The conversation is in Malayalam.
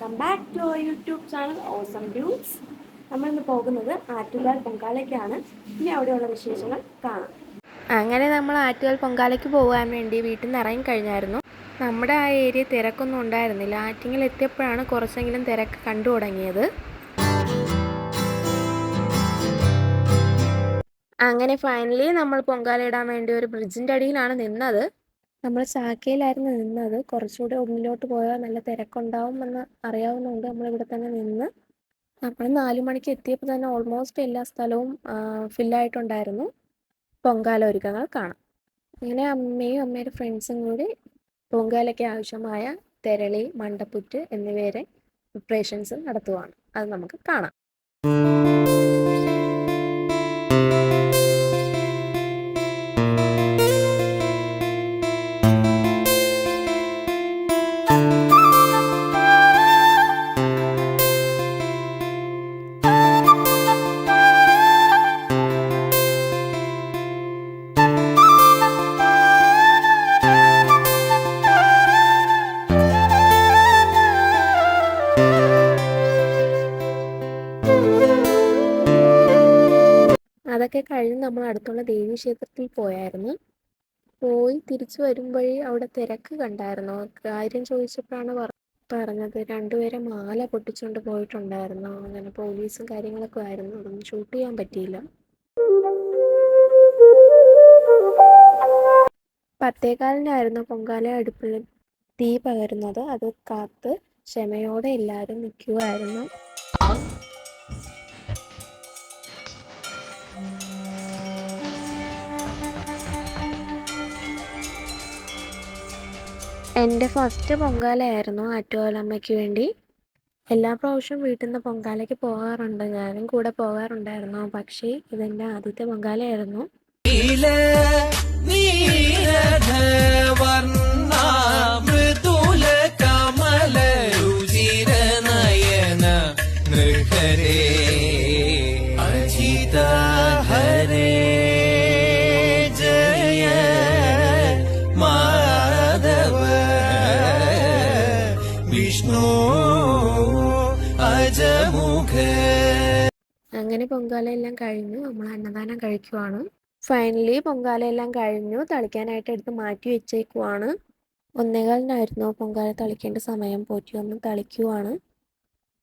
Welcome back to our YouTube channel awesome dudes. നമ്മളിന്ന് പോകുന്നത് ആറ്റുകാൽ പൊങ്കാലയ്ക്കാണ്. ഇനി അവിടെയുള്ള വിശേഷങ്ങൾ കാണാം. അങ്ങനെ നമ്മൾ ആറ്റുകാൽ പൊങ്കാലയ്ക്ക് പോകാൻ വേണ്ടി വീട്ടിൽ നിന്ന് ഇറങ്ങിക്കഴിഞ്ഞായിരുന്നു. നമ്മുടെ ആ ഏരിയ തിരക്കൊന്നും ഉണ്ടായിരുന്നില്ല. ആറ്റിങ്ങൽ എത്തിയപ്പോഴാണ് കുറച്ചെങ്കിലും തിരക്ക് കണ്ടു തുടങ്ങിയത്. അങ്ങനെ ഫൈനലി നമ്മൾ പൊങ്കാല ഇടാൻ വേണ്ടി ഒരു ബ്രിഡ്ജിൻ്റെ അടിയിലാണ് നിന്നത്. നമ്മൾ ചാക്കയിലായിരുന്നു നിന്നത്. കുറച്ചുകൂടെ ഉള്ളിലോട്ട് പോയാൽ നല്ല തിരക്കുണ്ടാവുമെന്ന് അറിയാവുന്നതുകൊണ്ട് നമ്മളിവിടെ തന്നെ നിന്ന്. നമ്മൾ 4 മണിക്ക് എത്തിയപ്പോൾ തന്നെ ഓൾമോസ്റ്റ് എല്ലാ സ്ഥലവും ഫില്ലായിട്ടുണ്ടായിരുന്നു. പൊങ്കാല ഒരുക്കങ്ങൾ കാണാം. അങ്ങനെ അമ്മയും അമ്മയുടെ ഫ്രണ്ട്സും കൂടി പൊങ്കാലയ്ക്ക് ആവശ്യമായ തെരളി, മണ്ടപ്പുറ്റ് എന്നിവയുടെ പ്രിപ്പറേഷൻസ് നടത്തുവാണ്. അത് നമുക്ക് കാണാം. അതൊക്കെ കഴിഞ്ഞ് നമ്മൾ അടുത്തുള്ള ദേവീക്ഷേത്രത്തിൽ പോയായിരുന്നു. പോയി തിരിച്ചു വരുമ്പോഴേ അവിടെ തിരക്ക് കണ്ടായിരുന്നു. കാര്യം ചോദിച്ചപ്പോഴാണ് പറഞ്ഞത് 2 പേരെ മാല പൊട്ടിച്ചുകൊണ്ട് പോയിട്ടുണ്ടായിരുന്നു. അങ്ങനെ പോലീസും കാര്യങ്ങളൊക്കെ ആയിരുന്നു. അതൊന്നും ഷൂട്ട് ചെയ്യാൻ പറ്റിയില്ല. 10:15-നായിരുന്നു പൊങ്കാല അടുപ്പിൽ തീ പകരുന്നത്. അത് കാത്ത് ക്ഷമയോടെ എല്ലാവരും നിൽക്കുമായിരുന്നു. എൻ്റെ ഫസ്റ്റ് പൊങ്കാലയായിരുന്നു ആറ്റുകാലമ്മയ്ക്ക് വേണ്ടി. എല്ലാ പ്രാവശ്യവും വീട്ടിൽ നിന്ന് പൊങ്കാലയ്ക്ക് പോകാറുണ്ട്. ഞാനും കൂടെ പോകാറുണ്ടായിരുന്നു. പക്ഷേ ഇതെൻ്റെ ആദ്യത്തെ പൊങ്കാലയായിരുന്നു. അങ്ങനെ പൊങ്കാലയെല്ലാം കഴിഞ്ഞു. നമ്മൾ അന്നദാനം കഴിക്കുവാണ്. ഫൈനലി പൊങ്കാലയെല്ലാം കഴിഞ്ഞു. തളിക്കാനായിട്ട് എടുത്ത് മാറ്റി വെച്ചേക്കുവാണ്. 1:15-നായിരുന്നു പൊങ്കാല തളിക്കേണ്ട സമയം. പോറ്റി വന്ന് തളിക്കുവാണ്.